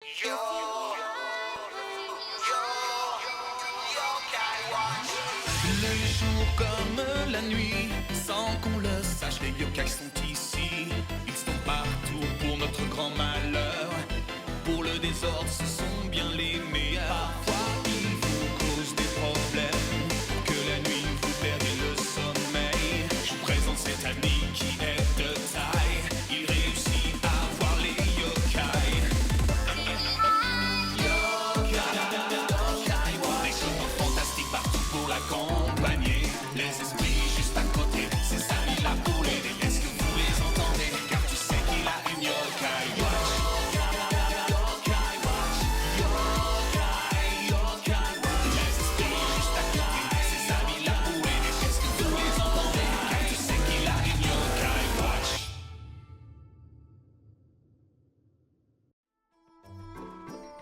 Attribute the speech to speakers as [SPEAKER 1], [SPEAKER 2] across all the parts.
[SPEAKER 1] Le jour comme la nuit, sans qu'on le sache, les yokai sont ici. Ils sont partout pour notre grand malheur. Pour le désordre, ce sont bien les meilleurs. Parfois, ils vous causent des problèmes. Pour que la nuit vous perdez le sommeil. Je vous présente cet ami qui est de taille. Il réussit à voir les yokai. Des chemins fantastiques partout pour l'accompagner. Les esprits juste à côté, ses amis là pour l'aider. Est-ce que vous les entendez? Car tu sais qu'il a une yokai watch. Les esprits juste à côté, ses amis là pour l'aider. Est-ce que vous les entendez? Car tu sais qu'il a une yokai watch.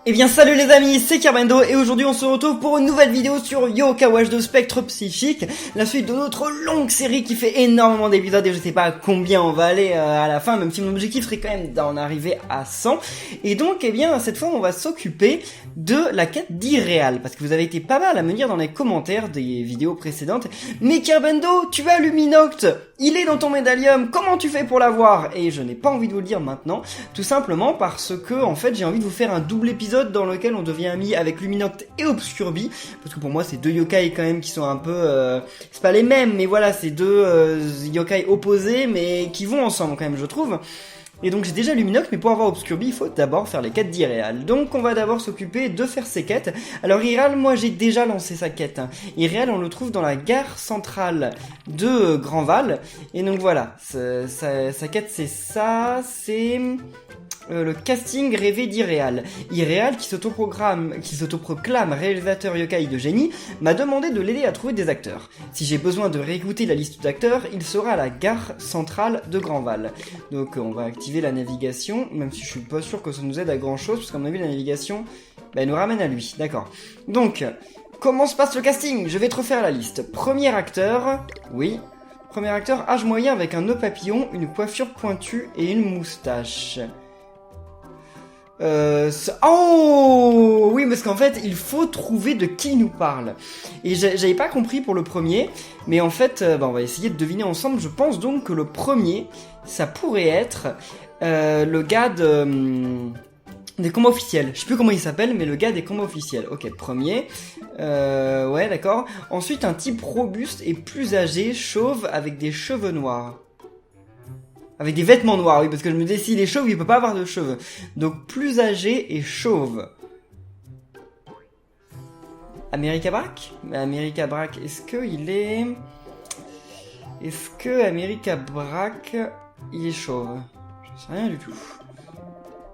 [SPEAKER 2] Eh bien salut les amis, c'est Carbendo et aujourd'hui on se retrouve pour une nouvelle vidéo sur Yokai Watch 2 Spectre Psychique, la suite de notre longue série qui fait énormément d'épisodes et je sais pas à combien on va aller à la fin, même si mon objectif serait quand même d'en arriver à 100. Et donc eh bien cette fois on va s'occuper de la quête d'Irréal, parce que vous avez été pas mal à me dire dans les commentaires des vidéos précédentes: mais Carbendo, tu as Luminoct, il est dans ton médaillum, comment tu fais pour l'avoir? Et je n'ai pas envie de vous le dire maintenant, tout simplement parce que en fait j'ai envie de vous faire un double épisode dans lequel on devient amis avec Luminoct et Obscurbi, parce que pour moi c'est deux yokai quand même qui sont un peu c'est pas les mêmes, mais voilà, c'est deux yokai opposés mais qui vont ensemble quand même, je trouve. Et donc j'ai déjà Luminoct, mais pour avoir Obscurbi, il faut d'abord faire les quêtes d'Irréal. Donc on va d'abord s'occuper de faire ces quêtes. Alors Irréal, moi j'ai déjà lancé sa quête. Irréal, on le trouve dans la gare centrale de Grandval. Et donc voilà, sa quête c'est ça, c'est le casting rêvé d'Irréal. Irréal, qui s'autoproclame réalisateur yokai de génie, m'a demandé de l'aider à trouver des acteurs. Si j'ai besoin de réécouter la liste d'acteurs, il sera à la gare centrale de Grandval. Donc on va activer la navigation, même si je suis pas sûr que ça nous aide à grand chose, parce qu'à mon avis la navigation elle nous ramène à lui. D'accord. Donc, comment se passe le casting? Je vais te refaire la liste. Premier acteur, oui. Premier acteur, âge moyen avec un nœud papillon, une coiffure pointue et une moustache. Oh oui, parce qu'en fait il faut trouver de qui il nous parle. Et j'avais pas compris pour le premier, mais en fait on va essayer de deviner ensemble. Je pense donc que le premier ça pourrait être le gars des combats officiels. Je sais plus comment il s'appelle, mais le gars des combats officiels. Ok, premier. Ouais, d'accord. Ensuite un type robuste et plus âgé, chauve avec des cheveux noirs. Avec des vêtements noirs, oui, parce que je me disais, s'il est chauve, il peut pas avoir de cheveux. Donc, plus âgé et chauve. America Brack? America Brack, est-ce que America Brack, il est chauve? Je sais rien du tout.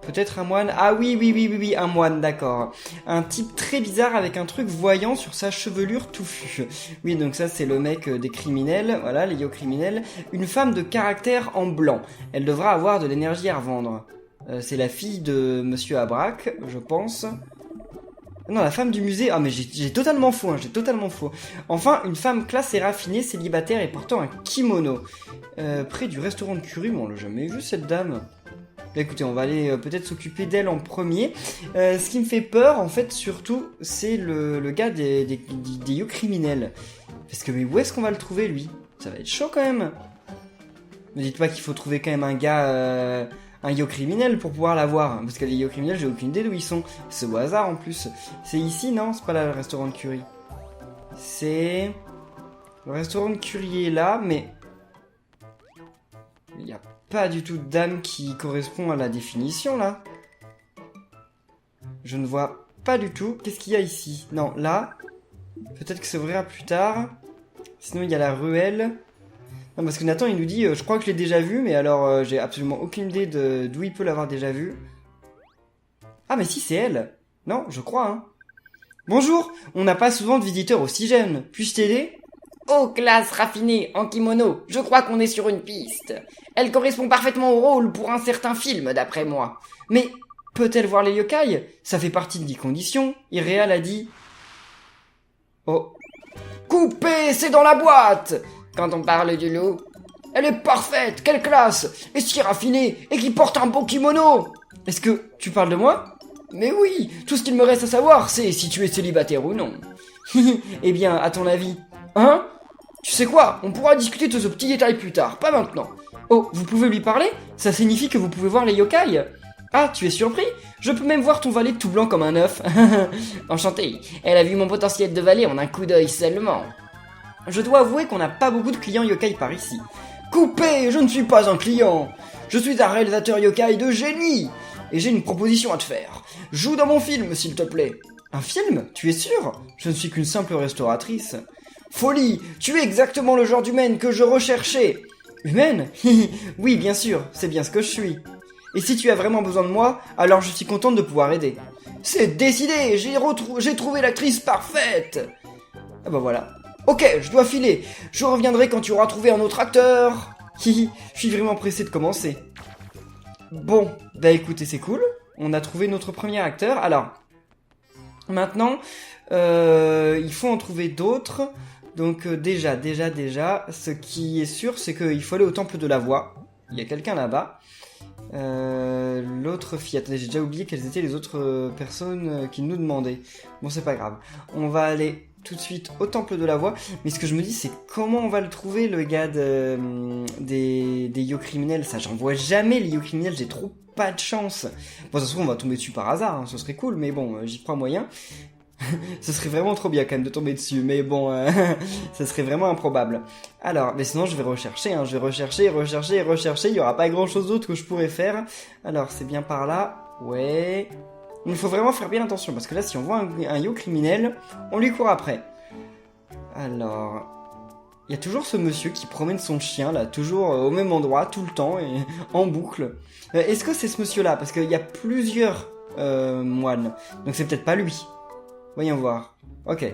[SPEAKER 2] Peut-être un moine. Ah oui, un moine, d'accord. Un type très bizarre avec un truc voyant sur sa chevelure touffue. Oui, donc ça c'est le mec des criminels, voilà, les yo criminels. Une femme de caractère en blanc. Elle devra avoir de l'énergie à revendre. C'est la fille de Monsieur Abrac, je pense. Non, la femme du musée. Ah mais j'ai totalement faux, j'ai totalement faux. Enfin, une femme classe et raffinée, célibataire et portant un kimono. Près du restaurant de Curie, on l'a jamais vu cette dame. Écoutez, on va aller peut-être s'occuper d'elle en premier. Ce qui me fait peur, en fait, surtout, c'est le gars des yo criminels. Parce que, mais où est-ce qu'on va le trouver, lui? Ça va être chaud, quand même. Ne dites pas qu'il faut trouver quand même un gars, un yo criminel pour pouvoir l'avoir. Parce que les yo criminels, j'ai aucune idée d'où ils sont. C'est au hasard, en plus. C'est ici, non? C'est pas là, le restaurant de Curie. C'est... Le restaurant de Curie est là, mais... Il y a pas du tout de dame qui correspond à la définition, là. Je ne vois pas du tout. Qu'est-ce qu'il y a ici? Non, là. Peut-être que ça ouvrira plus tard. Sinon, il y a la ruelle. Non, parce que Nathan, il nous dit, je crois que je l'ai déjà vu, mais alors, j'ai absolument aucune idée d'où il peut l'avoir déjà vu. Ah, mais si, c'est elle. Non, je crois, hein. Bonjour, on n'a pas souvent de visiteurs aussi jeunes. Puis-je t'aider?
[SPEAKER 3] Oh, classe raffinée, en kimono, je crois qu'on est sur une piste. Elle correspond parfaitement au rôle pour un certain film, d'après moi.
[SPEAKER 2] Mais peut-elle voir les yokai? Ça fait partie des conditions. Irréal a dit... Oh.
[SPEAKER 3] Coupé, c'est dans la boîte! Quand on parle du loup, elle est parfaite, quelle classe! Et si raffinée, et qui porte un beau kimono!
[SPEAKER 2] Est-ce que tu parles de moi?
[SPEAKER 3] Mais oui, tout ce qu'il me reste à savoir, c'est si tu es célibataire ou non.
[SPEAKER 2] Eh bien, à ton avis?
[SPEAKER 3] Hein? Tu sais quoi? On pourra discuter de ce petit détail plus tard, pas maintenant.
[SPEAKER 2] Oh, vous pouvez lui parler? Ça signifie que vous pouvez voir les yokai? Ah, tu es surpris? Je peux même voir ton valet tout blanc comme un œuf.
[SPEAKER 3] Enchanté, elle a vu mon potentiel de valet en un coup d'œil seulement.
[SPEAKER 2] Je dois avouer qu'on n'a pas beaucoup de clients yokai par ici.
[SPEAKER 3] Coupé, je ne suis pas un client. Je suis un réalisateur yokai de génie. Et j'ai une proposition à te faire. Joue dans mon film, s'il te plaît.
[SPEAKER 2] Un film? Tu es sûr? Je ne suis qu'une simple restauratrice.
[SPEAKER 3] Folie, tu es exactement le genre d'humaine que je recherchais.
[SPEAKER 2] Humaine? Oui, bien sûr, c'est bien ce que je suis. Et si tu as vraiment besoin de moi, alors je suis contente de pouvoir aider.
[SPEAKER 3] C'est décidé, j'ai trouvé l'actrice parfaite.
[SPEAKER 2] Ah bah voilà.
[SPEAKER 3] Ok, je dois filer. Je reviendrai quand tu auras trouvé un autre acteur.
[SPEAKER 2] Je suis vraiment pressé de commencer. Bon, bah écoutez, c'est cool. On a trouvé notre premier acteur. Alors, maintenant, il faut en trouver d'autres. Donc déjà, ce qui est sûr, c'est qu'il faut aller au temple de la voix. Il y a quelqu'un là-bas. L'autre fille, attendez, j'ai déjà oublié quelles étaient les autres personnes qui nous demandaient. Bon, c'est pas grave. On va aller tout de suite au temple de la voix. Mais ce que je me dis, c'est comment on va le trouver, le gars des yo criminels. Ça, j'en vois jamais les yo criminels, j'ai trop pas de chance. Bon, ça se trouve, on va tomber dessus par hasard, hein, ce serait cool, mais bon, j'y crois moyen. Ce serait vraiment trop bien quand même de tomber dessus, mais bon, ça serait vraiment improbable. Alors, mais sinon je vais rechercher, hein, je vais rechercher, il y aura pas grand chose d'autre que je pourrais faire. Alors, c'est bien par là, ouais. Il faut vraiment faire bien attention, parce que là, si on voit un yo criminel, on lui court après. Alors, il y a toujours ce monsieur qui promène son chien, là, toujours au même endroit, tout le temps, et en boucle. Est-ce que c'est ce monsieur-là? Parce qu'il y a plusieurs moines, donc c'est peut-être pas lui. Voyons voir. Ok.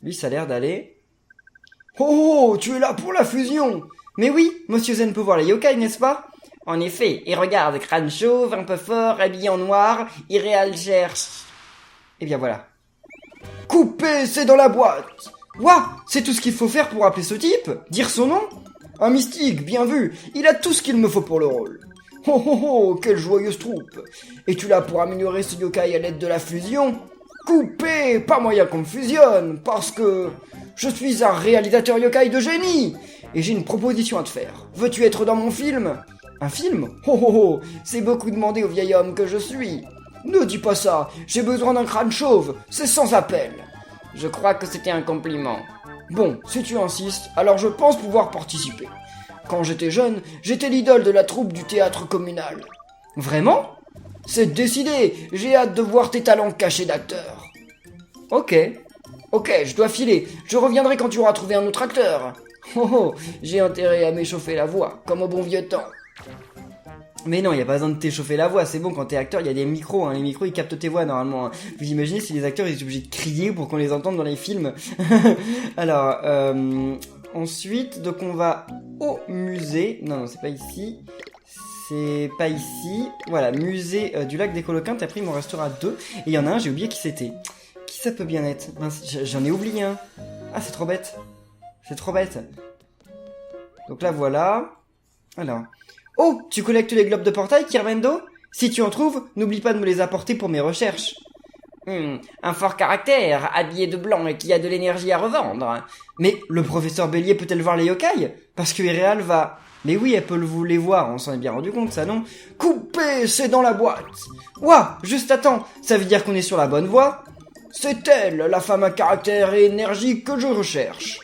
[SPEAKER 2] Lui, ça a l'air d'aller...
[SPEAKER 3] Oh, tu es là pour la fusion!
[SPEAKER 2] Mais oui, Monsieur Zen peut voir les yokai, n'est-ce pas?
[SPEAKER 3] En effet, et regarde, crâne chauve, un peu fort, habillé en noir, irréal cherche.
[SPEAKER 2] Et bien voilà.
[SPEAKER 3] Coupé, c'est dans la boîte!
[SPEAKER 2] Ouah, c'est tout ce qu'il faut faire pour appeler ce type? Dire son nom?
[SPEAKER 3] Un mystique, bien vu, il a tout ce qu'il me faut pour le rôle. Oh oh oh, quelle joyeuse troupe! Es-tu là pour améliorer ce yokai à l'aide de la fusion? Coupé, pas moyen qu'on me fusionne, parce que je suis un réalisateur yokai de génie, et j'ai une proposition à te faire. Veux-tu être dans mon film?
[SPEAKER 2] Un film?
[SPEAKER 3] Oh oh oh, c'est beaucoup demandé au vieil homme que je suis. Ne dis pas ça, j'ai besoin d'un crâne chauve, c'est sans appel.
[SPEAKER 2] Je crois que c'était un compliment.
[SPEAKER 3] Bon, si tu insistes, alors je pense pouvoir participer. Quand j'étais jeune, j'étais l'idole de la troupe du théâtre communal.
[SPEAKER 2] Vraiment?
[SPEAKER 3] C'est décidé, j'ai hâte de voir tes talents cachés d'acteur.
[SPEAKER 2] Ok,
[SPEAKER 3] je dois filer, je reviendrai quand tu auras trouvé un autre acteur. Oh oh, j'ai intérêt à m'échauffer la voix, comme au bon vieux temps.
[SPEAKER 2] Mais non, il n'y a pas besoin de t'échauffer la voix, c'est bon, quand t'es acteur, il y a des micros, hein. Les micros ils captent tes voix normalement. Hein. Vous imaginez si les acteurs ils sont obligés de crier pour qu'on les entende dans les films. Alors, ensuite, donc on va au musée. Non, c'est pas ici. C'est pas ici. Voilà, musée du lac des Coloquintes. Après, il m'en restera 2. Et il y en a un, j'ai oublié qui c'était. Qui ça peut bien être? Mince, j'en ai oublié un. Ah, c'est trop bête. C'est trop bête. Donc là, voilà. Alors. Oh, tu collectes les globes de portail, Kirmendo? Si tu en trouves, n'oublie pas de me les apporter pour mes recherches.
[SPEAKER 3] Un fort caractère, habillé de blanc et qui a de l'énergie à revendre.
[SPEAKER 2] Mais le professeur Bélier peut-elle voir les yokai? Parce que Irréal va... Mais oui, elle peut les voir, on s'en est bien rendu compte, ça, non?
[SPEAKER 3] Coupé, c'est dans la boîte.
[SPEAKER 2] Ouah, juste attends, ça veut dire qu'on est sur la bonne voie?
[SPEAKER 3] C'est elle, la femme à caractère et énergie que je recherche.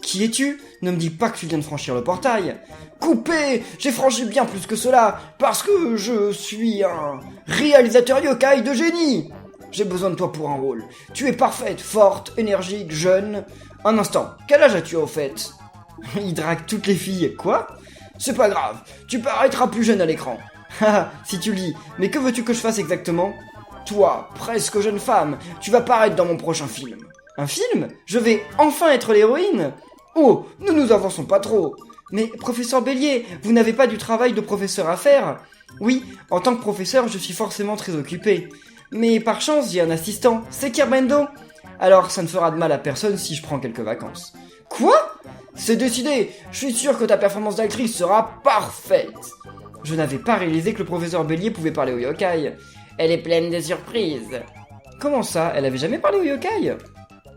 [SPEAKER 2] Qui es-tu? Ne me dis pas que tu viens de franchir le portail.
[SPEAKER 3] Coupé, j'ai franchi bien plus que cela, parce que je suis un réalisateur yokai de génie. J'ai besoin de toi pour un rôle. Tu es parfaite, forte, énergique, jeune. Un instant, quel âge as-tu au fait?
[SPEAKER 2] Il drague toutes les filles. Quoi?
[SPEAKER 3] C'est pas grave, tu paraîtras plus jeune à l'écran.
[SPEAKER 2] Haha, si tu le dis. Mais que veux-tu que je fasse exactement?
[SPEAKER 3] Toi, presque jeune femme, tu vas paraître dans mon prochain film.
[SPEAKER 2] Un film? Je vais enfin être l'héroïne?
[SPEAKER 3] Oh, ne nous avançons pas trop.
[SPEAKER 2] Mais, professeur Bélier, vous n'avez pas du travail de professeur à faire? Oui, en tant que professeur, je suis forcément très occupé. Mais par chance, j'ai un assistant, c'est Kirmendo. Alors, ça ne fera de mal à personne si je prends quelques vacances.
[SPEAKER 3] Quoi? C'est décidé, je suis sûr que ta performance d'actrice sera parfaite.
[SPEAKER 2] Je n'avais pas réalisé que le professeur Bélier pouvait parler aux yokai.
[SPEAKER 3] Elle est pleine de surprises.
[SPEAKER 2] Comment ça? Elle avait jamais parlé au yokai?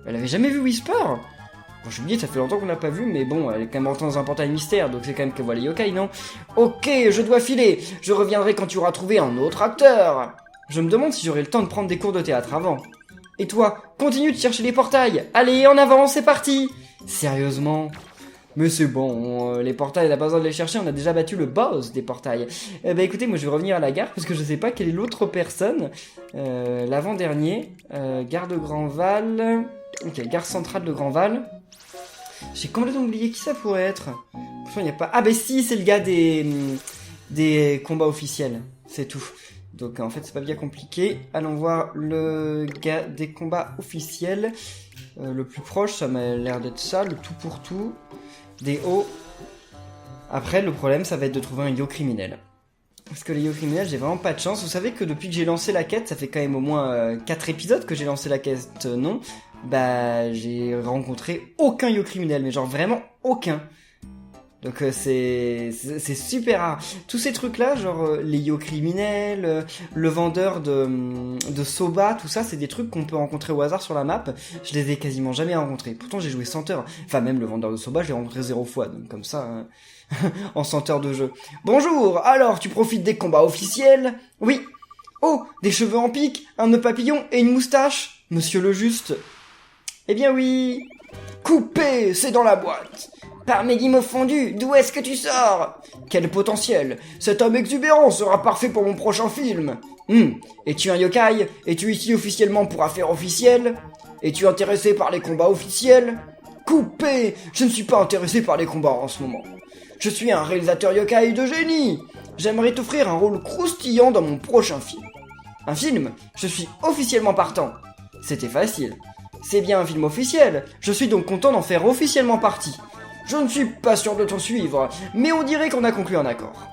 [SPEAKER 2] Elle avait jamais vu Whisper? Bon, j'ai oublié, ça fait longtemps qu'on n'a pas vu, mais bon, elle est quand même rentrée dans un portail mystère, donc c'est quand même qu'elle voit les yokai, non?
[SPEAKER 3] Ok, je dois filer. Je reviendrai quand tu auras trouvé un autre acteur.
[SPEAKER 2] Je me demande si j'aurai le temps de prendre des cours de théâtre avant. Et toi, continue de chercher les portails. Allez, en avant, c'est parti. Sérieusement? Mais c'est bon, les portails, on n'a pas besoin de les chercher, on a déjà battu le boss des portails. Bah écoutez, moi je vais revenir à la gare, parce que je sais pas quelle est l'autre personne. L'avant-dernier, gare de Grandval. Ok, gare centrale de Grandval. J'ai complètement oublié qui ça pourrait être. Franchement, y a pas... Ah bah si, c'est le gars des combats officiels, c'est tout. Donc en fait, c'est pas bien compliqué. Allons voir le gars des combats officiels. Le plus proche, ça m'a l'air d'être ça, le tout pour tout. Des hauts. Après, le problème, ça va être de trouver un yo criminel. Parce que les yo criminels, j'ai vraiment pas de chance. Vous savez que depuis que j'ai lancé la quête, ça fait quand même au moins 4 épisodes que j'ai lancé la quête, non? Bah, j'ai rencontré aucun yo criminel, mais genre vraiment aucun. Donc c'est super rare. Tous ces trucs-là, genre les yo criminels, le vendeur de soba, tout ça, c'est des trucs qu'on peut rencontrer au hasard sur la map. Je les ai quasiment jamais rencontrés. Pourtant, j'ai joué 100 heures. Enfin, même le vendeur de soba, je l'ai rencontré 0 fois. Donc comme ça, en 100 heures de jeu.
[SPEAKER 3] Bonjour, alors tu profites des combats officiels?
[SPEAKER 2] Oui. Oh, des cheveux en pique, un nœud papillon et une moustache, monsieur le juste. Eh bien oui.
[SPEAKER 3] Coupé, c'est dans la boîte. Par mes guimauves fondus, d'où est-ce que tu sors? Quel potentiel! Cet homme exubérant sera parfait pour mon prochain film. Es-tu un yokai? Es-tu ici officiellement pour affaires officielles? Es-tu intéressé par les combats officiels? Coupé! Je ne suis pas intéressé par les combats en ce moment. Je suis un réalisateur yokai de génie. J'aimerais t'offrir un rôle croustillant dans mon prochain film.
[SPEAKER 2] Un film? Je suis officiellement partant.
[SPEAKER 3] C'était facile.
[SPEAKER 2] C'est bien un film officiel. Je suis donc content d'en faire officiellement partie.
[SPEAKER 3] Je ne suis pas sûr de t'en suivre, mais on dirait qu'on a conclu un accord.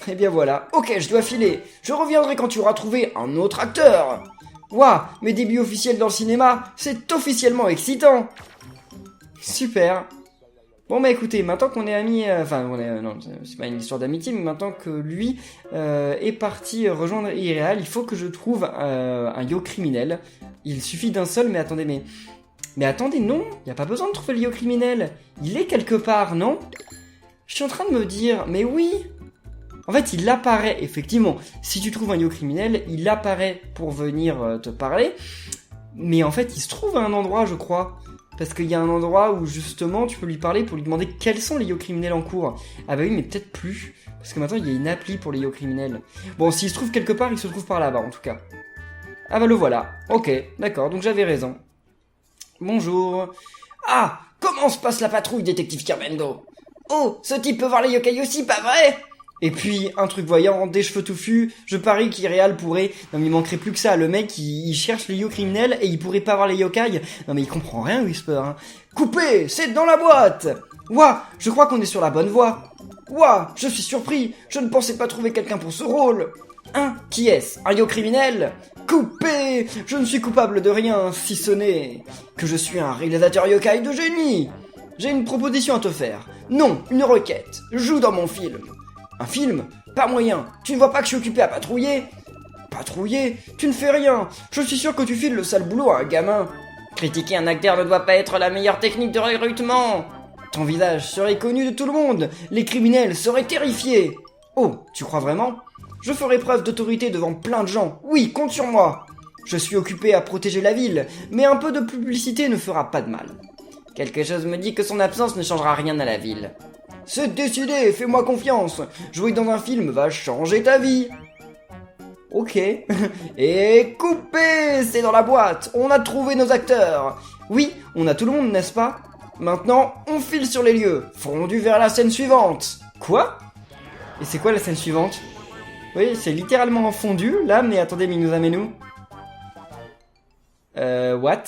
[SPEAKER 2] Eh bien voilà.
[SPEAKER 3] Ok, je dois filer. Je reviendrai quand tu auras trouvé un autre acteur.
[SPEAKER 2] Waouh, mes débuts officiels dans le cinéma, c'est officiellement excitant. Super. Bon bah écoutez, maintenant qu'on est amis, non, c'est pas une histoire d'amitié, mais maintenant que lui est parti rejoindre Irréal, il faut que je trouve un yo criminel. Il suffit d'un seul, mais attendez, Mais attendez, non, il n'y a pas besoin de trouver le yo criminel. Il est quelque part, non? Je suis en train de me dire, mais oui. En fait, il apparaît, effectivement. Si tu trouves un yo criminel, il apparaît pour venir te parler. Mais en fait, il se trouve à un endroit, je crois. Parce qu'il y a un endroit où, justement, tu peux lui parler pour lui demander quels sont les yo criminels en cours. Ah bah oui, mais peut-être plus. Parce que maintenant, il y a une appli pour les yo criminels. Bon, s'il se trouve quelque part, il se trouve par là-bas, en tout cas. Ah bah le voilà. Ok, d'accord, donc j'avais raison. Bonjour.
[SPEAKER 3] Ah, comment se passe la patrouille, détective Kirmendo? Oh, ce type peut voir les yokai aussi, pas vrai?
[SPEAKER 2] Et puis, un truc voyant, des cheveux touffus, je parie qu'Irréal pourrait... Non mais il manquerait plus que ça, le mec, il cherche les yo criminels et il pourrait pas voir les yokai. Non mais il comprend rien, Whisper, hein.
[SPEAKER 3] Coupé, c'est dans la boîte!
[SPEAKER 2] Ouah, je crois qu'on est sur la bonne voie.
[SPEAKER 3] Ouah, je suis surpris, je ne pensais pas trouver quelqu'un pour ce rôle.
[SPEAKER 2] Hein? Qui est-ce? Un yo criminel?
[SPEAKER 3] Coupé! Je ne suis coupable de rien, si ce n'est que je suis un réalisateur yokai de génie. J'ai une proposition à te faire. Non, une requête. Joue dans mon film. Un film? Pas moyen. Tu ne vois pas que je suis occupé à patrouiller? Patrouiller? Tu ne fais rien. Je suis sûr que tu files le sale boulot à un gamin. Critiquer un acteur ne doit pas être la meilleure technique de recrutement. Ton visage serait connu de tout le monde. Les criminels seraient terrifiés.
[SPEAKER 2] Oh, tu crois vraiment?
[SPEAKER 3] Je ferai preuve d'autorité devant plein de gens. Oui, compte sur moi. Je suis occupé à protéger la ville, mais un peu de publicité ne fera pas de mal. Quelque chose me dit que son absence ne changera rien à la ville. C'est décidé, fais-moi confiance. Jouer dans un film va changer ta vie.
[SPEAKER 2] Ok.
[SPEAKER 3] Et coupé, c'est dans la boîte. On a trouvé nos acteurs.
[SPEAKER 2] Oui, on a tout le monde, n'est-ce pas?
[SPEAKER 3] Maintenant, on file sur les lieux. Fondu vers la scène suivante.
[SPEAKER 2] Quoi? Et c'est quoi la scène suivante? Oui, c'est littéralement en fondu, là, mais attendez, mais il nous amène où? What?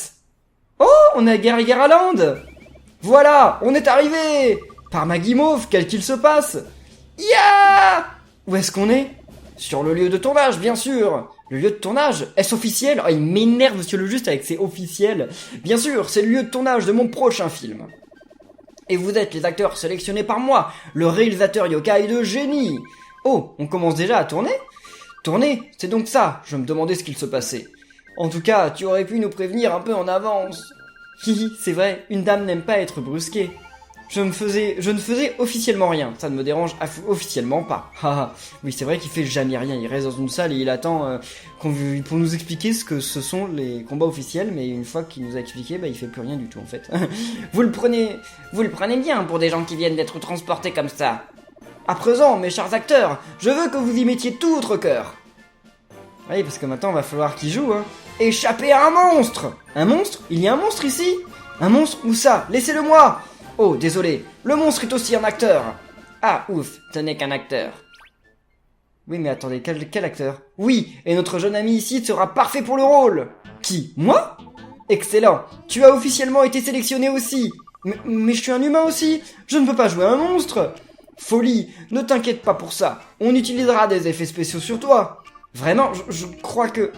[SPEAKER 2] Oh, on est à Gary Land.
[SPEAKER 3] Voilà, on est arrivé.
[SPEAKER 2] Par ma guimauve, quel qu'il se passe.
[SPEAKER 3] Ya!
[SPEAKER 2] Où est-ce qu'on est?
[SPEAKER 3] Sur le lieu de tournage, bien sûr.
[SPEAKER 2] Le lieu de tournage? Est-ce officiel? Oh, il m'énerve, monsieur le juste, avec ses officiels.
[SPEAKER 3] Bien sûr, c'est le lieu de tournage de mon prochain film. Et vous êtes les acteurs sélectionnés par moi, le réalisateur yokai de génie.
[SPEAKER 2] Oh, on commence déjà à tourner?
[SPEAKER 3] Tourner, c'est donc ça, je me demandais ce qu'il se passait. En tout cas, tu aurais pu nous prévenir un peu en avance.
[SPEAKER 2] Hihi, c'est vrai, une dame n'aime pas être brusquée. Je ne faisais officiellement rien, ça ne me dérange officiellement pas. Haha, oui c'est vrai qu'il fait jamais rien, il reste dans une salle et il attend pour nous expliquer ce que ce sont les combats officiels, mais une fois qu'il nous a expliqué, bah il fait plus rien du tout en fait.
[SPEAKER 3] Vous le prenez bien pour des gens qui viennent d'être transportés comme ça. À présent, mes chers acteurs, je veux que vous y mettiez tout votre cœur.
[SPEAKER 2] Oui, parce que maintenant il va falloir qu'il joue, hein.
[SPEAKER 3] Échapper à un monstre!
[SPEAKER 2] Un monstre? Il y a un monstre ici?
[SPEAKER 3] Un monstre? Où ça? Laissez-le moi! Oh, désolé, le monstre est aussi un acteur. Ah, ouf, ce n'est qu'un acteur.
[SPEAKER 2] Oui, mais attendez, quel acteur?
[SPEAKER 3] Oui, et notre jeune ami ici sera parfait pour le rôle.
[SPEAKER 2] Qui? Moi?
[SPEAKER 3] Excellent, tu as officiellement été sélectionné aussi.
[SPEAKER 2] Mais je suis un humain aussi, je ne peux pas jouer un monstre.
[SPEAKER 3] Folie, ne t'inquiète pas pour ça, on utilisera des effets spéciaux sur toi. Vraiment, je crois que...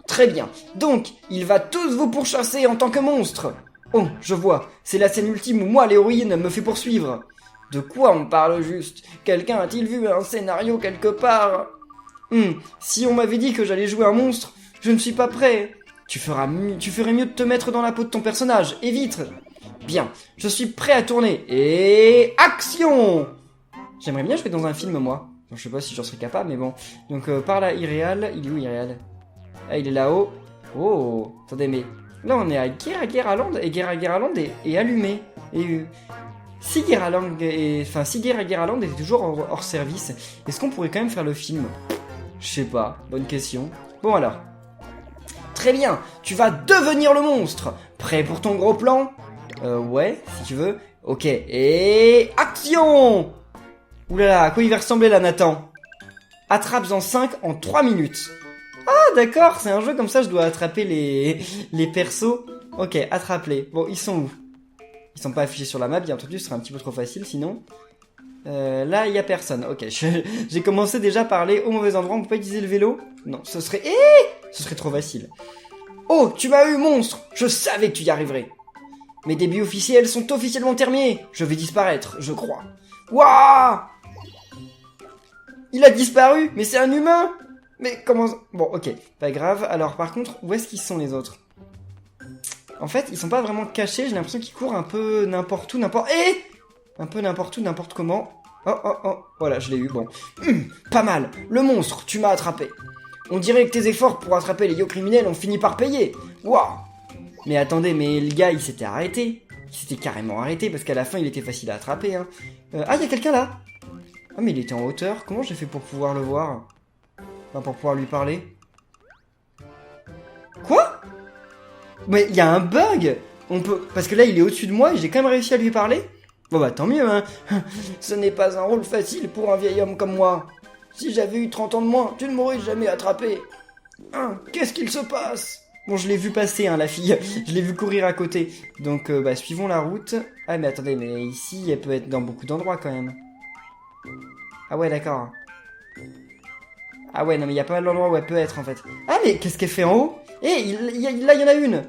[SPEAKER 3] Très bien, donc, il va tous vous pourchasser en tant que monstre. Oh, je vois, c'est la scène ultime où moi, l'héroïne, me fait poursuivre. De quoi on parle juste? Quelqu'un a-t-il vu un scénario quelque part?
[SPEAKER 2] Si on m'avait dit que j'allais jouer un monstre, je ne suis pas prêt. Tu ferais mieux de te mettre dans la peau de ton personnage, et vite.
[SPEAKER 3] Bien, je suis prêt à tourner, et... Action!
[SPEAKER 2] J'aimerais bien jouer dans un film, moi. Bon, je sais pas si j'en serais capable, mais bon. Donc, par là, Irréal, il est où, Irréal? Ah, il est là-haut. Oh, attendez, mais... Là, on est à Guerraland, et Guerraland est allumé. Et si Guerraland était toujours hors service, est-ce qu'on pourrait quand même faire le film? Je sais pas, bonne question. Bon alors.
[SPEAKER 3] Très bien, tu vas devenir le monstre. Prêt pour ton gros plan?
[SPEAKER 2] Ouais, si tu veux.
[SPEAKER 3] Ok, et... Action!
[SPEAKER 2] Oulala, à quoi il va ressembler là, Nathan?
[SPEAKER 3] Attrape-en 5 en 3 minutes.
[SPEAKER 2] Ah d'accord, c'est un jeu comme ça, je dois attraper les persos. Ok, attrape-les. Bon, ils sont où? Ils sont pas affichés sur la map, bien entendu, ce serait un petit peu trop facile sinon. Là, il y a personne. Ok, j'ai commencé déjà par aller au mauvais endroit, on peut pas utiliser le vélo? Non, ce serait trop facile.
[SPEAKER 3] Oh, tu m'as eu, monstre! Je savais que tu y arriverais. Mes débuts officiels sont officiellement terminés. Je vais disparaître, je crois. Waouh! Il a disparu, mais c'est un humain! Mais comment... Bon, ok,
[SPEAKER 2] pas grave. Alors par contre, où est-ce qu'ils sont les autres? En fait, ils sont pas vraiment cachés, j'ai l'impression qu'ils courent un peu n'importe où, un peu n'importe où, n'importe comment. Oh, voilà, je l'ai eu, bon.
[SPEAKER 3] Pas mal, le monstre, tu m'as attrapé. On dirait que tes efforts pour attraper les yo-criminels ont fini par payer. Waouh!
[SPEAKER 2] Mais attendez, mais le gars, il s'était arrêté. Il s'était carrément arrêté, parce qu'à la fin, il était facile à attraper, hein. Ah, il y a quelqu'un là! Ah, mais il était en hauteur, comment j'ai fait pour pouvoir le voir? Enfin, pour pouvoir lui parler. Quoi? Mais il y a un bug! Parce que là, il est au-dessus de moi et j'ai quand même réussi à lui parler. Bon bah tant mieux, hein.
[SPEAKER 3] Ce n'est pas un rôle facile pour un vieil homme comme moi. Si j'avais eu 30 ans de moins, tu ne m'aurais jamais attrapé. Hein, qu'est-ce qu'il se passe?
[SPEAKER 2] Bon, je l'ai vu passer, hein, la fille. Je l'ai vu courir à côté. Donc, bah, suivons la route. Ah, mais attendez, mais ici, elle peut être dans beaucoup d'endroits, quand même. Ah ouais, d'accord. Ah ouais, non, mais il y a pas mal d'endroits où elle peut être, en fait. Ah, mais qu'est-ce qu'elle fait en haut? Eh, là, il y en a une.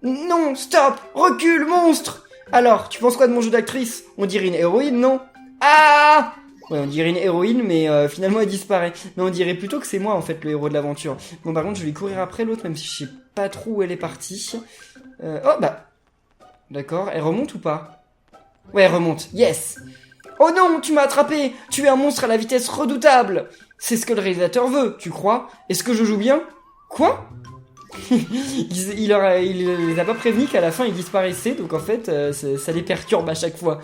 [SPEAKER 3] Non, stop! Recule, monstre!
[SPEAKER 2] Alors, tu penses quoi de mon jeu d'actrice? On dirait une héroïne, non?
[SPEAKER 3] Ah!
[SPEAKER 2] Ouais, on dirait une héroïne, mais finalement elle disparaît. Mais on dirait plutôt que c'est moi en fait le héros de l'aventure. Bon, par contre, je vais courir après l'autre, même si je sais pas trop où elle est partie. Oh bah, d'accord. Elle remonte ou pas? Ouais, elle remonte. Yes.
[SPEAKER 3] Oh non, tu m'as attrapé. Tu es un monstre à la vitesse redoutable. C'est ce que le réalisateur veut, tu crois? Est-ce que je joue bien? Quoi?
[SPEAKER 2] il les a pas prévenus qu'à la fin il disparaissait, donc en fait ça les perturbe à chaque fois.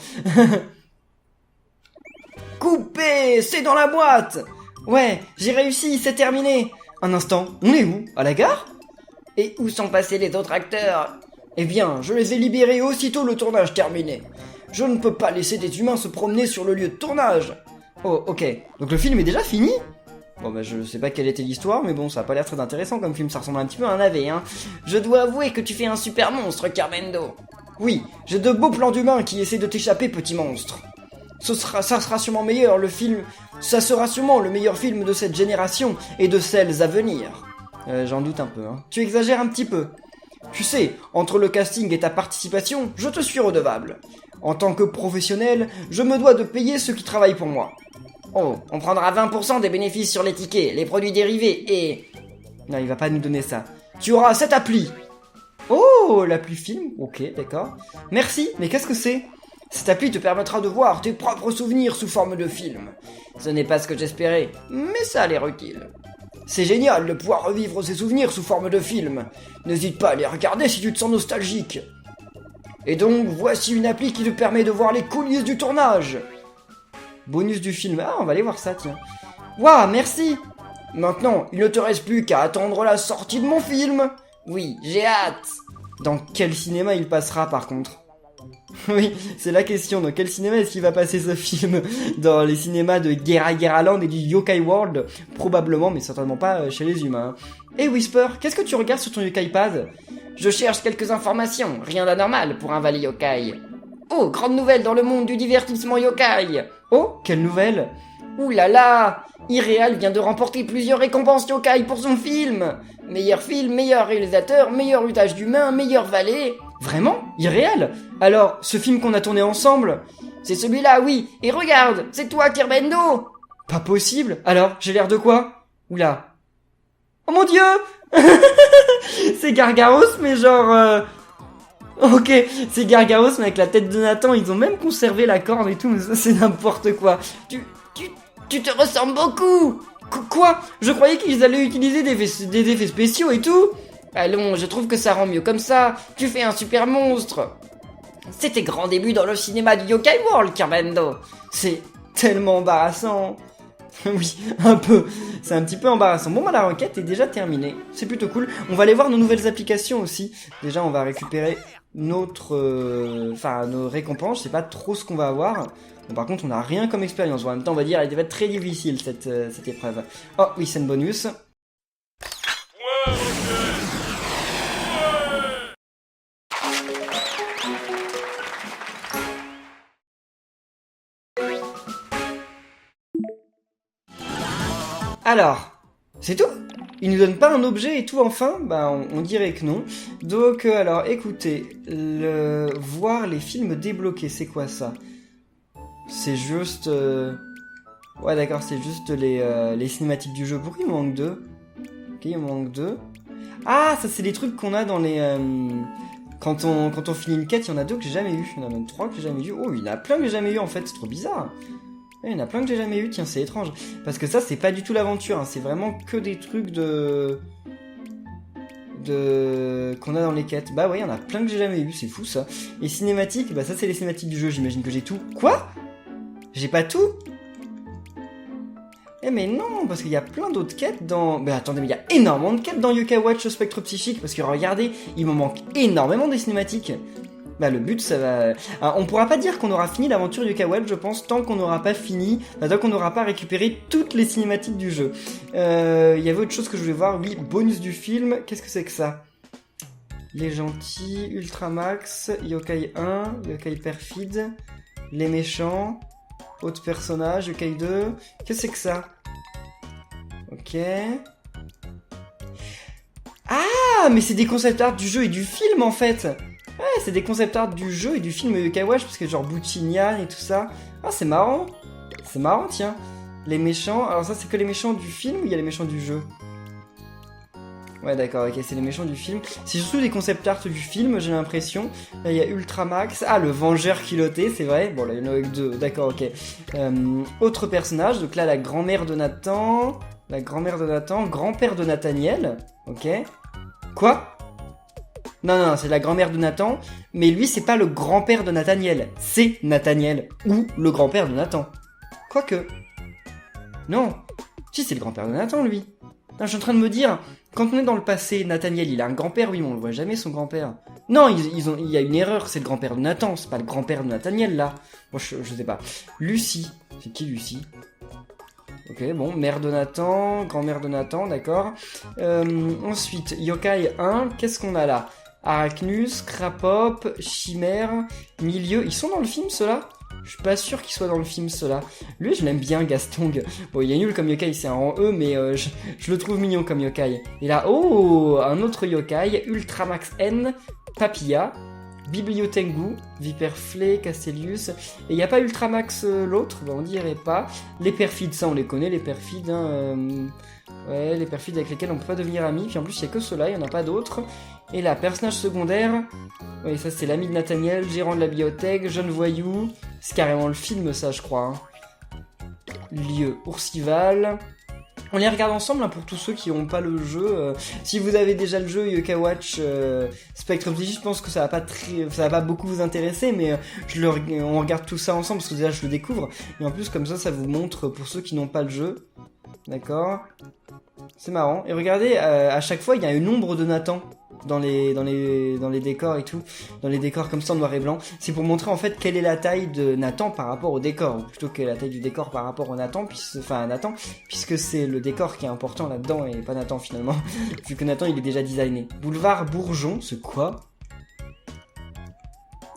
[SPEAKER 3] Coupé, c'est dans la boîte.
[SPEAKER 2] Ouais, j'ai réussi, c'est terminé. Un instant, on est où? À la gare?
[SPEAKER 3] Et où sont passés les autres acteurs? Eh bien, je les ai libérés aussitôt le tournage terminé. Je ne peux pas laisser des humains se promener sur le lieu de tournage.
[SPEAKER 2] Oh, ok. Donc le film est déjà fini? Bon bah je sais pas quelle était l'histoire, mais bon ça a pas l'air très intéressant comme film, ça ressemble un petit peu à un AV, hein.
[SPEAKER 3] Je dois avouer que tu fais un super monstre, Carmendo. Oui, j'ai de beaux plans d'humains qui essaient de t'échapper, petit monstre. Ça sera sûrement meilleur, le film... Ça sera sûrement le meilleur film de cette génération et de celles à venir.
[SPEAKER 2] J'en doute un peu, hein.
[SPEAKER 3] Tu exagères un petit peu. Tu sais, entre le casting et ta participation, je te suis redevable. En tant que professionnel, je me dois de payer ceux qui travaillent pour moi. Oh, on prendra 20% des bénéfices sur les tickets, les produits dérivés et...
[SPEAKER 2] Non, il va pas nous donner ça. Tu auras cette appli. Oh, l'appli film. Ok, d'accord. Merci, mais qu'est-ce que c'est?
[SPEAKER 3] Cette appli te permettra de voir tes propres souvenirs sous forme de film. Ce n'est pas ce que j'espérais, mais ça a l'air utile. C'est génial de pouvoir revivre ces souvenirs sous forme de film. N'hésite pas à les regarder si tu te sens nostalgique. Et donc, voici une appli qui te permet de voir les coulisses du tournage.
[SPEAKER 2] Bonus du film. Ah, on va aller voir ça, tiens. Waouh, merci.
[SPEAKER 3] Maintenant, il ne te reste plus qu'à attendre la sortie de mon film. Oui, j'ai hâte.
[SPEAKER 2] Dans quel cinéma il passera, par contre? Oui, c'est la question. Dans quel cinéma est-ce qu'il va passer ce film? Dans les cinémas de Geraland et du Yokai World? Probablement, mais certainement pas chez les humains. Et Whisper, qu'est-ce que tu regardes sur ton Yokai Pad?
[SPEAKER 3] Je cherche quelques informations, rien d'anormal pour un valet yokai. Oh, grande nouvelle dans le monde du divertissement yokai.
[SPEAKER 2] Oh, quelle nouvelle?
[SPEAKER 3] Ouh là là, Irreal vient de remporter plusieurs récompenses yokai pour son film. Meilleur film, meilleur réalisateur, meilleur usage d'humain, meilleur valet.
[SPEAKER 2] Vraiment? Irréel? Alors, ce film qu'on a tourné ensemble?
[SPEAKER 3] C'est celui-là, oui. Et regarde, c'est toi, Kerbendo.
[SPEAKER 2] Pas possible. Alors, j'ai l'air de quoi? Oula. Oh mon dieu. C'est Gargaros, mais genre... Ok, c'est Gargaros, mais avec la tête de Nathan. Ils ont même conservé la corne et tout, mais ça, c'est n'importe quoi.
[SPEAKER 3] Tu te ressembles beaucoup.
[SPEAKER 2] Quoi? Je croyais qu'ils allaient utiliser des effets spéciaux et tout.
[SPEAKER 3] Allons, je trouve que ça rend mieux comme ça. Tu fais un super monstre. C'est tes grands débuts dans le cinéma du Yokai World, Kerbendo.
[SPEAKER 2] C'est tellement embarrassant. Oui, un peu. C'est un petit peu embarrassant. Bon, bah la requête est déjà terminée. C'est plutôt cool. On va aller voir nos nouvelles applications aussi. Déjà, on va récupérer notre... nos récompenses. Je sais pas trop ce qu'on va avoir. Bon, par contre, on n'a rien comme expérience. En même temps, on va dire, elle va être très difficile, cette épreuve. Oh, oui, c'est une bonus. Alors, c'est tout? Il nous donne pas un objet et tout enfin? Bah on dirait que non. Donc alors écoutez, voir les films débloqués, c'est quoi ça? C'est juste... Ouais d'accord, c'est juste les cinématiques du jeu. Pourquoi il me manque deux? Ok, il me manque deux. Ah, ça c'est les trucs qu'on a dans les... Quand on finit une quête, il y en a deux que j'ai jamais eu. Il y en a même trois que j'ai jamais eu. Oh, il y en a plein que j'ai jamais eu en fait, c'est trop bizarre. Il y en a plein que j'ai jamais eu, tiens, c'est étrange. Parce que ça, c'est pas du tout l'aventure, hein. C'est vraiment que des trucs qu'on a dans les quêtes. Bah ouais, il y en a plein que j'ai jamais eu, c'est fou ça. Et cinématiques, bah ça c'est les cinématiques du jeu, j'imagine que j'ai tout. Quoi? J'ai pas tout? Eh mais non, parce qu'il y a plein d'autres quêtes dans... Bah attendez, mais il y a énormément de quêtes dans Yokai Watch Spectre Psychique, parce que regardez, il me manque énormément des cinématiques. Bah le but ça va... Alors, on pourra pas dire qu'on aura fini l'aventure Yokai Watch, je pense, tant qu'on n'aura pas fini, tant qu'on n'aura pas récupéré toutes les cinématiques du jeu. Il y avait autre chose que je voulais voir, oui, bonus du film, qu'est-ce que c'est que ça? Les gentils, Ultramax, Yokai 1, Yokai Perfide, les méchants, autres personnages, Yokai 2, qu'est-ce que c'est que ça? Ok... Ah, mais c'est des concept art du jeu et du film en fait. Ouais, c'est des concept art du jeu et du film Yokai Watch, parce que genre Buchinian et tout ça. Ah, c'est marrant. C'est marrant, tiens. Les méchants, alors ça c'est que les méchants du film ou il y a les méchants du jeu? Ouais, d'accord, ok, c'est les méchants du film. C'est surtout des concept art du film, j'ai l'impression. Là, il y a Ultramax. Ah, le Vengeur culotté, c'est vrai. Bon, là, il y en a avec deux, d'accord, ok. Autre personnage, donc là, la grand-mère de Nathan. La grand-mère de Nathan, grand-père de Nathaniel. Ok. Quoi? Non, c'est la grand-mère de Nathan, mais lui, c'est pas le grand-père de Nathaniel, c'est Nathaniel, ou le grand-père de Nathan. Quoique. Non. Si, c'est le grand-père de Nathan, lui. Non, je suis en train de me dire, quand on est dans le passé, Nathaniel, il a un grand-père, oui, mais on le voit jamais, son grand-père. Non, il y a une erreur, c'est le grand-père de Nathan, c'est pas le grand-père de Nathaniel, là. Bon, je sais pas. Lucie. C'est qui, Lucie? Ok, bon, mère de Nathan, grand-mère de Nathan, d'accord. Ensuite, Yokai 1, qu'est-ce qu'on a là? Arachnus, Krapop, Chimère, Milieu, ils sont dans le film ceux-là? Je suis pas sûr qu'ils soient dans le film ceux-là. Lui je l'aime bien Gastong. Bon il est nul comme yokai, c'est un rang E, mais je le trouve mignon comme yokai. Et là, oh, un autre yokai, Ultramax N, Papilla, Bibliotengu, Viperflé, Castellius, et il n'y a pas Ultramax l'autre, on dirait pas. Les perfides, ça on les connaît, les perfides, ouais, les perfides avec lesquels on peut pas devenir amis, puis en plus il n'y a que ceux-là, il n'y en a pas d'autres. Et là, personnage secondaire, oui ça c'est l'ami de Nathaniel, gérant de la bibliothèque, jeune voyou, c'est carrément le film ça je crois. Lieu, Oursival. On les regarde ensemble hein, pour tous ceux qui n'ont pas le jeu. Si vous avez déjà le jeu Yokai Watch Spectre Psychique, je pense que ça va pas beaucoup vous intéresser, mais on regarde tout ça ensemble parce que déjà je le découvre. Et en plus comme ça vous montre pour ceux qui n'ont pas le jeu. D'accord. C'est marrant. Et regardez, à chaque fois il y a une ombre de Nathan dans les décors et tout, dans les décors comme ça en noir et blanc. C'est pour montrer en fait quelle est la taille de Nathan par rapport au décor, ou plutôt quelle est la taille du décor par rapport au Nathan, puisque c'est le décor qui est important là-dedans et pas Nathan finalement, vu que Nathan il est déjà designé. Boulevard Bourgeon, c'est quoi?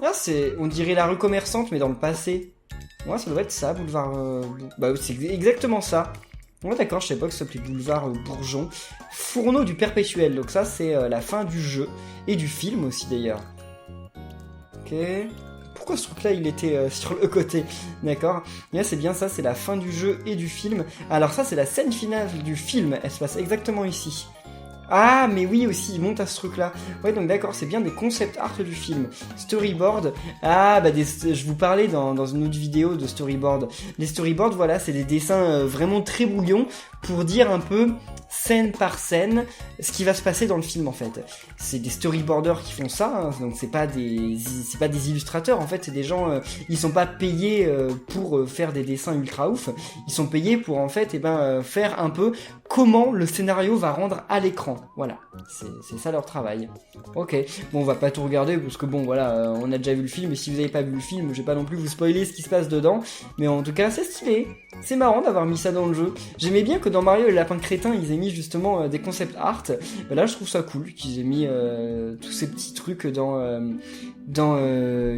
[SPEAKER 2] Ah on dirait la rue commerçante mais dans le passé. Ouais, ça doit être ça, boulevard... Bah c'est exactement ça. Ouais d'accord, je savais pas que ça s'appelait boulevard Bourgeon. Fourneau du perpétuel, donc ça c'est la fin du jeu, et du film aussi d'ailleurs. Ok... Pourquoi ce truc là il était sur le côté? D'accord. Et là c'est bien ça, c'est la fin du jeu et du film. Alors ça c'est la scène finale du film, elle se passe exactement ici. Ah, mais oui aussi, il monte à ce truc-là. Ouais, donc d'accord, c'est bien des concept art du film. Storyboard. Ah, bah je vous parlais dans une autre vidéo de storyboard. Les storyboards, voilà, c'est des dessins vraiment très brouillons pour dire un peu scène par scène ce qui va se passer dans le film en fait. C'est des storyboarders qui font ça, hein, donc c'est pas des illustrateurs en fait, c'est des gens ils sont pas payés pour faire des dessins ultra ouf, ils sont payés pour en fait faire un peu comment le scénario va rendre à l'écran. Voilà, c'est ça leur travail. OK, bon on va pas tout regarder parce que bon voilà, on a déjà vu le film et si vous avez pas vu le film, je vais pas non plus vous spoiler ce qui se passe dedans, mais en tout cas c'est stylé. C'est marrant d'avoir mis ça dans le jeu. J'aimais bien que dans Mario et le lapin crétin, ils aient mis justement des concept art. Ben là, je trouve ça cool qu'ils aient mis tous ces petits trucs dans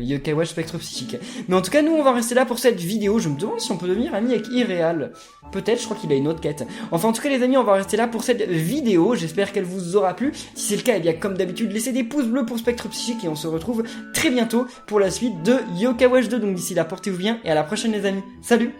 [SPEAKER 2] Yokai Watch Spectre Psychique. Mais en tout cas, nous, on va rester là pour cette vidéo. Je me demande si on peut devenir ami avec Irreal. Peut-être, je crois qu'il a une autre quête. Enfin, en tout cas, les amis, on va rester là pour cette vidéo. J'espère qu'elle vous aura plu. Si c'est le cas, eh bien, comme d'habitude, laissez des pouces bleus pour Spectre Psychique et on se retrouve très bientôt pour la suite de Yokai Watch 2. Donc d'ici là, portez-vous bien et à la prochaine, les amis. Salut!